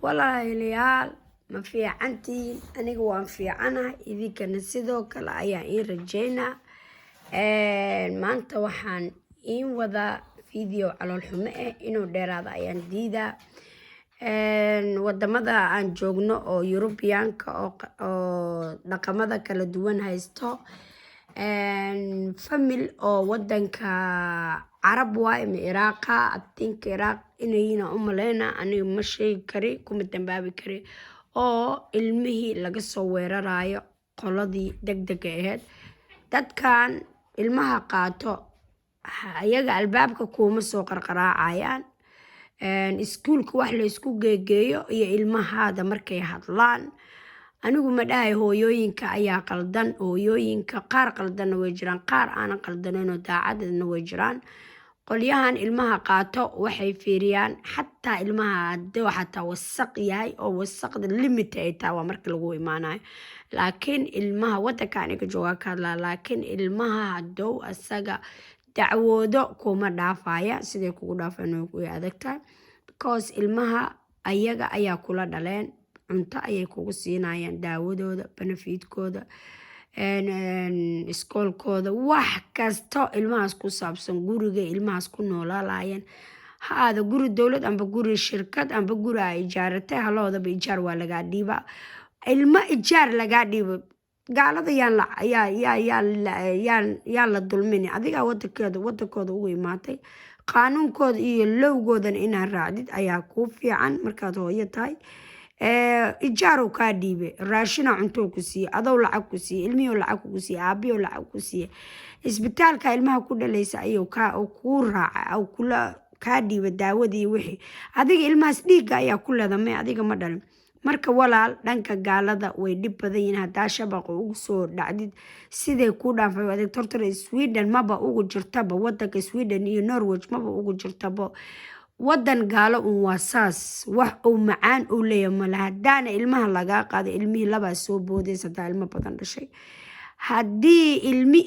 walaalayaal ma fiicantiin aniga waan fiicanahay idinkana sidoo kale ayaan ii rajeynaa maanta waxaan iin wadaa video calool xumo ah inuu dheeraado ayaan diidaa wadamada aan joogno oo Yurubiyaanka oo dhaqamada kala duwan haysto famil oo wadanka Arab waay ma Iraaqa atinka Iraaq inayna u maleena aniga ma sheegi kari kuma dambaabi kari oo ilmihii laga soo weerarayo qoladii degdeg ahayd dadkan ilmaha qaato ayaga albaabka kuma soo qarqaraacayaan iskuulka wax la isku geegeeyo iyo ilmahaada markay hadlaan anigu ma dhahay hooyooyinka ayaa qaldan hooyooyinka qaar qaldanna way jiraan qaar aanan qaldanayno daacadna way jiraan qolyahan ilmaha qaato waxay fiiriyaan xataa ilmaha haduu xataa wasaq yahay oo wasaqda limit ay tahay waa marka lagu imaanayo laakiin ilmaha wadanka aniga jooga ka hadlaa laakiin ilmaha haduu asaga dacwoodo kuma dhaafaya sidee kugu dhaafaan way adagtahay because ilmaha ayaga ayaa kula dhaleen cunto ayay kugu siinayaan daawadooda benefitkooda iskoolkooda wax kasto ilmahaas ku saabsan guriga ilmahaas ku noolaalayeen haada guri dowlad amba guri shirkad amba guri ay ijaaratay haloodaba ijaar waa lagaa dhiibaa ilma ijaar lagaa dhiibo gaalada yaan la dulmini adiga wadankooda ugu imaatay qaanuunkooda iyo lowgoodan inaad raacdid ayaa kuu fiican markaad hooyo tahay ijaaro kaa dhiibe raashina cunto ku siiye adow lacag ku siiye ilmihiioo lacag ku siiye aabiyo lacag ku siiye isbitaalka ilmaha ku dhalaysa ayuu kuu raaca aw kula kaa dhiiba daawadii wixii adiga ilmahaas dhiigga ayaa ku leedamay adiga ma dhalin marka walaal dhanka gaalada way dhib badan yihiin hadaa shabaqa ugu soo dhacdid siday ku dhaafay adeeg tortore Sweden maba ugu jirtaba wadanka Sweden iyo Norway maba ugu jirtaba wadan gaalo waa saas wax uu macaan u leeyahay ma laha hadana ilmaha laga qaado ilmihii laba soo boodaysa taa ilmo badan dhashay haddii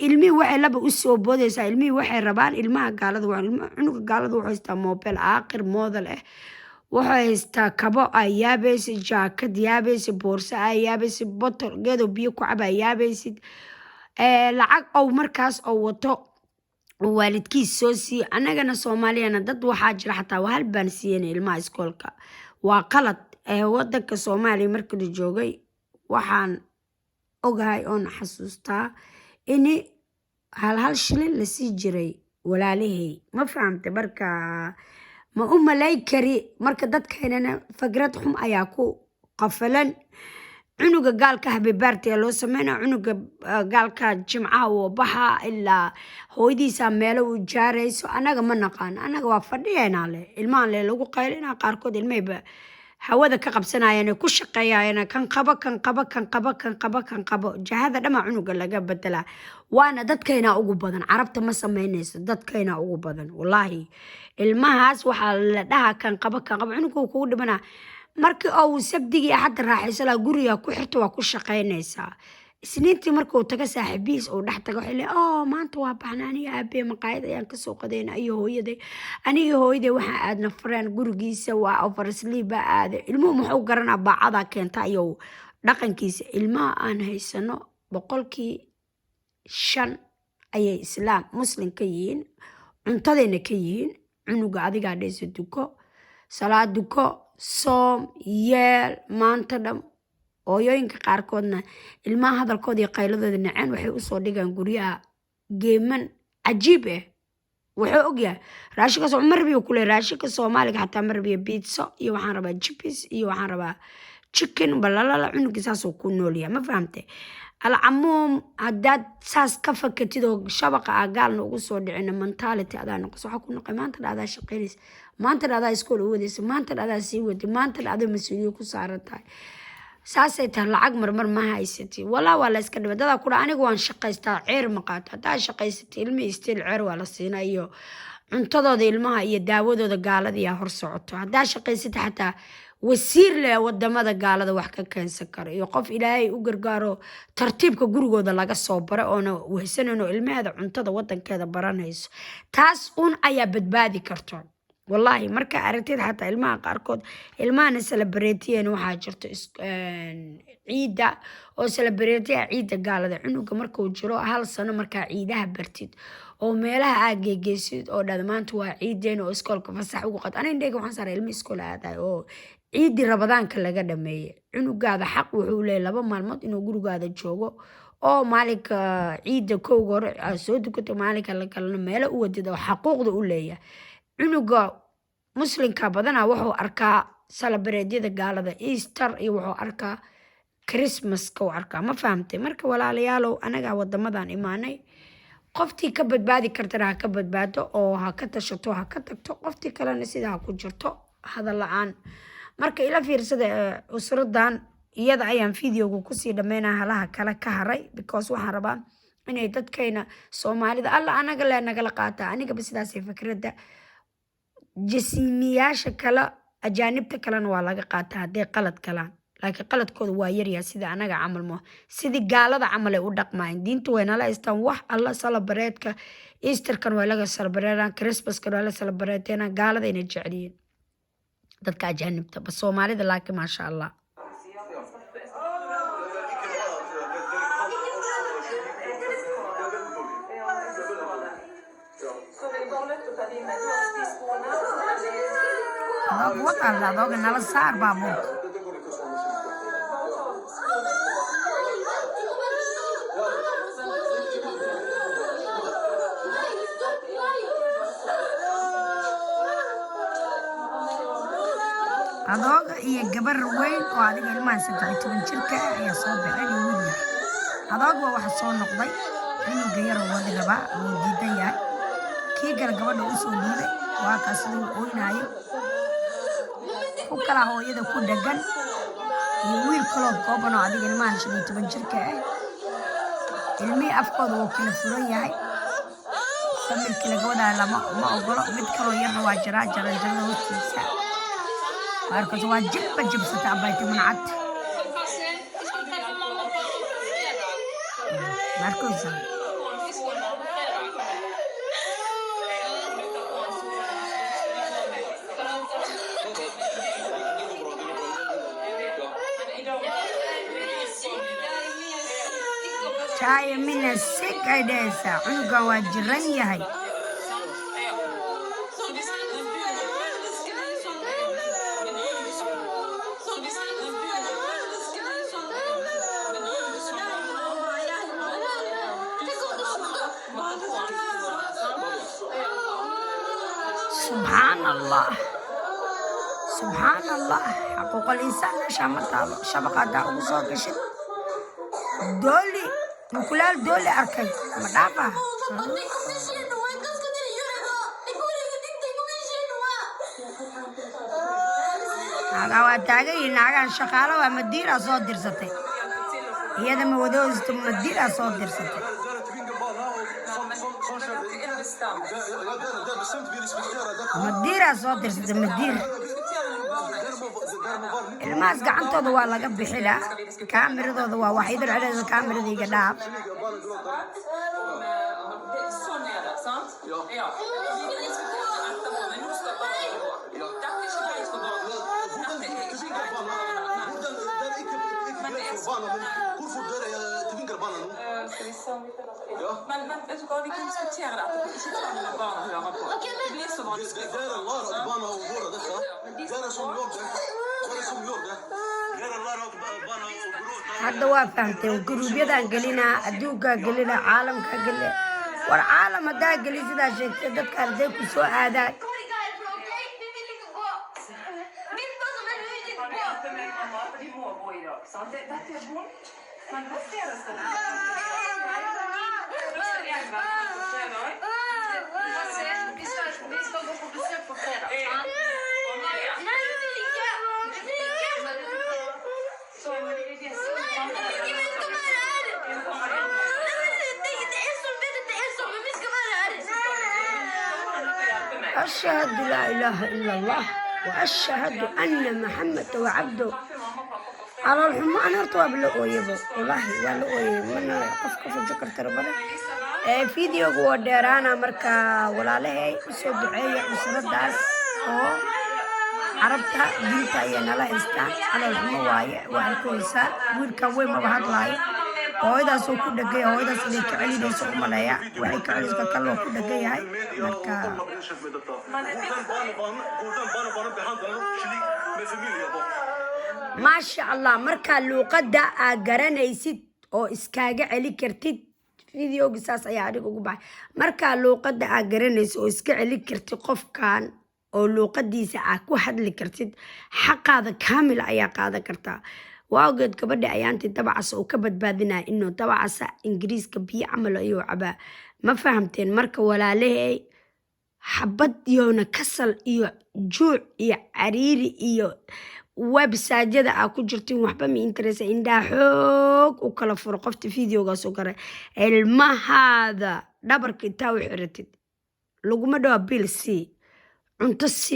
ilmi waxay laba u soo boodaysa ilmihii waxay rabaan ilmaha gaalada waa cunuga gaalada wuxuu haystaa mobile aakhir model ah wuxuu haystaa kabo ay yaabaysid jaakad yaabaysid boorso ay yaabaysid botol geedo biyo ku cab ay yaabaysid lacag oo markaas oo wato waalidkiis soo sii anagana Soomaaliyana dad waxaa jira xataa hal baan siiyeen ilmaha iskoolka waa qalad wadanka Soomaaliya markii la joogay waxaan ogahay oo xasuustaa in hal shilin la sii jiray walaalahay ma fahamtay marka ma u malay kari marka dadkeenana fikrad xum ayaa ku qafalan cunuga gaalka habibaartay loo sameeyay cunuga gaalka jimcaha oo baxa ilaa hooyadiisa meel uu jaarayso anaga ma naqaan anaga waa fadhiyeenaa le ilmaha le lagu qaylina qaarkood ilmayba hawada ka qabsanayaan ku shaqeeyayaan kan qabo jahada dhama cunuga laga bedela waana dadkeena ugu badan carabta ma sameynayso dadkeena ugu badan wallahi ilmahaas waxa la dhaha kan qabo cunuga kugu dhibana markii oo sabdigi hadda raaxaysan guriga ku xirto waa ku shaqeynaysaa isniintii markuu taga saaxiibiis oo dhax taga xilli maanta waa baxnaaniya aabe maqaayad ayaan ka soo qadayna iyo hooyaday aniga hooyaday waxa aadna fareen gurigiisa waa oversleep aad ilmuhu muxuu garanaa baacada keenta iyo dhaqankiisa ilmaha aan haysano 5% ayay islaam muslim ka yihiin cuntadeena ka yihiin cunuga adiga dhayso duko salaad duko soom yeel maanta dham hooyooyinka qaarkoodna ilmaha hadalkooda iyo qayladooda nacaan waxay u soo dhigaan guryaha geeman cajiib ah wuxuu ogyahay raashinka soo marbiyo kule raashinka Soomaaliga xataa marbiyo pizza iyo waxaan rabaa chips iyo waxaan rabaa chicken balala cunugiisaas oo ku noolyahay ma fahamtay alcamuum haddaad saas ka fakatid oo shabaqa gaalna ugu soo dhicina mentality adaa noqoso waxa ku noqon maanta dhacdaa shaqeynaysa maanta dhacdaa iskool u wadaysa maanta dhacdaa sii waday maanta dhacdaa mas'uuliyad ku saaran tahay saasay tahay lacag marmar ma haysatay walaa waa la iska dhibay dada ku aniga waan shaqaystaa ceer ma qaato hadaa shaqaysatay ilmi istil ceer waa la siinaa iyo cuntadooda ilmaha iyo daawadooda gaalada yaa hor socoto hadaa shaqaysatay xataa wasiir leh wadamada gaalada wax ka keensan karo iyo qof ilaahay u gargaaro tartiibka gurigooda laga soo baro oona wehsanano ilmaheeda cuntada wadankeeda baranayso taas ayaa badbaadi karto والله marka aragtid xataa ilmaha qaarkood ilmahana celebrateeyeen waxaa jirto ciida oo celebrateeya ciida gaalada cunuga markuu jiro hal sano markaa ciidaha bartid oo meelaha aad geegeysid oo dhad maanta waa ciideen oo iskoolka fasax ugu qad aniga indheega waxaan saaray ilmo iskool aaday oo ciidi rabadaanka laga dhameeyay cunugaada xaq wuxuu leeyahay 2 maalmood inuu gurigaada joogo oo maalinka ciida kowga hore soo dukato maalinka la kalena meelo u wadid oo xaquuqda u leeyahay cunuga muslimka badana wuxuu arkaa celebrateeyada gaalada Easter iyo wuxuu arkaa Christmas ka arkaa ma fahamtay marka walaalayaalow anaga wadamadan imaanay qoftii ka badbaadi kartana ha ka badbaado oo ha ka tashato ha ka tagto qoftii kalena sida ha ku jirto hadal la'aan marka ila fiirsada usradan iyada ayaan videoga ku sii dhameynaa halaha kala ka haray because waxaan rabaa inay dadkeena Soomaalida alla anaga la nagala qaata aniga ba sidaas fikradda jismiyaasha kala ajaanibta kalena waa laga qaataa haday qalad kalaan laakiin qaladkooda waa yar yahay sida anaga camal ma sidii gaalada camal ay u dhaqmaan diintu way nala istaan wax alla celebrate-ka Easter-kan waa laga celebrate Christmas-kan waa la celebrate gaalada inay jeceliin dadka ajaanibta ba Soomaalida laakiin ma sha Allah وطلع ضوء نلا صار بابوك هذا هي جبر وين وهذه الماء ستعتبر شركة هي صوب علي وين هذا هو واحد صون نقضي إنه غير وادي ربع وجديا كي قال قبل وصول لي وكاسلو وين وكلا هو يدا ku dhagan iyo wiil kale gooban oo adiga ilmaha 15 jirka ah ilmi afkooda oo kala furan yahay samirka laga wadaa lama ogolo mid kale yarna waa jaran hoostiisa markaas waa jibsata abayta manacad markaas شاي من السكة ديسا عنقا واجران يهي سبحان الله سبحان الله حقوق الإنسان شبكة دعوة صوت دولي مكلال دولي أركي مدافع هذا واتاقي ناقان شقالة ومديرة صوت درستي هي ده مودوز مديرة صوت درستي مديرة صوت درستي مديرة الماس gacantooda waa laga bixilaa kaamirada waa waxiid raadada kaamirada iga dhaaf Men vet du hva, vi kan diskutere det etterpå. Ikke ta mine barn og høre på. Det blir så vanskelig. hadda waa fahamtay guruubyadan gelinaa adduunka gelinaa caalamka gelina war caalam hadaa geli sidaa sheegtay dadka arday ku soo aadaan أشهد لا إله إلا الله وأشهد أن محمد وعبده على الحمان ارتوى بالأويبو والله والأويب من قف جكر تربنا فيديو قوة ديرانا مركا ولا لهي وسو دعية وسرداس oo carabta diinta ayaa nala haystaa calool xumo waaye waa arkaysaa wiilkan weyn maba hadlaayo hooyadaasoo ku dhegay hooyadaas inay ka celinayso u maleeya waxay ka celinaysa kaloo ku dhegan yahay marka maasha allah markaa luuqadda aad garanaysid oo iskaaga celi kartid videoga saas ayaa adiga ugu baxay markaa luuqadda aad garanaysid oo iska celi kartid qofkan oo luuqadiisa aad ku hadli kartid xaqaada kaamil ayaa qaadan kartaa waawgeed gabadha ayaantii dabacas oo ka badbaadinaya inuu dabacasa ingiriiska biyo camal ayuu cabaa ma fahamteen marka walaalahey xabad iyoona kasal iyo juuc iyo cariiri iyo websaajada aa ku jirtin waxba ma interesa indhaa xoog u kala furo qofta videogaas oo kale ilmahaada dhabarka intaa u xiratid laguma dhawa bil c cunto c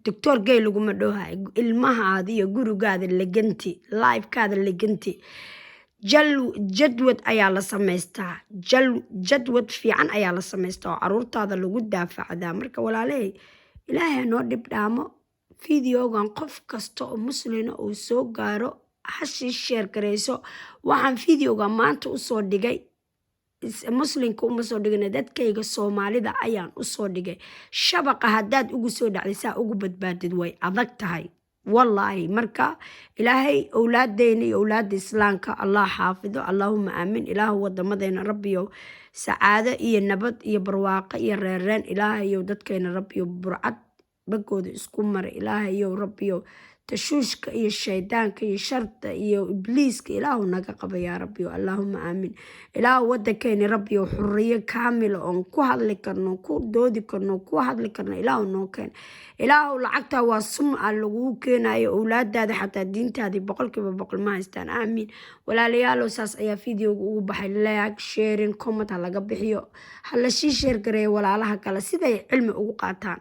doctor gay laguma dhawahay ilmahaada iyo gurigaada leganti lifekaada leganti jadwad ayaa la samaystaa jadwad fiican ayaa la samaystaa oo caruurtaada lagu daafacdaa marka walaalahey ilaahay noo dhib dhaamo videogan qof kasta oo muslina uu soo gaaro hashii sheer garayso waxaan videoga maanta usoo dhigay muslimka uma soo dhigana dadkayga soomaalida ayaan usoo dhigay shabaqa haddaad ugu soo dhacday saa ugu badbaadid way adag tahay wallaahi marka ilaahay owlaadeyna iyo owlaada islaamka allah xaafido allaahuma aamin ilaahu wadamadeyna rabbiyow sacaado iyo nabad iyo barwaaqo iyo reereen ilaahayow dadkayna rabbiyow burcad bagooda isku mara ilaahayow rabbiyow tashuushka iyo shaydaanka iyo sharta iyo ibliiska ilaahu naga qaba yaa rabbiyo allaahuma aamin ilaahu wadankeeni rabbiyo xuriyo kaamila oon ku hadli karno ku doodi karno ku hadli karno ilaahu noo keen ilaahu lacagtaa waa sum a laguu keenayo owlaadaada xataa diintaadii 100% ma haystaan aamin walaalayaalow saas ayaa videoga ugu baxay like sharing comment ha laga bixiyo ha la sii sheer gareeyo walaalaha kale siday cilmi ugu qaataan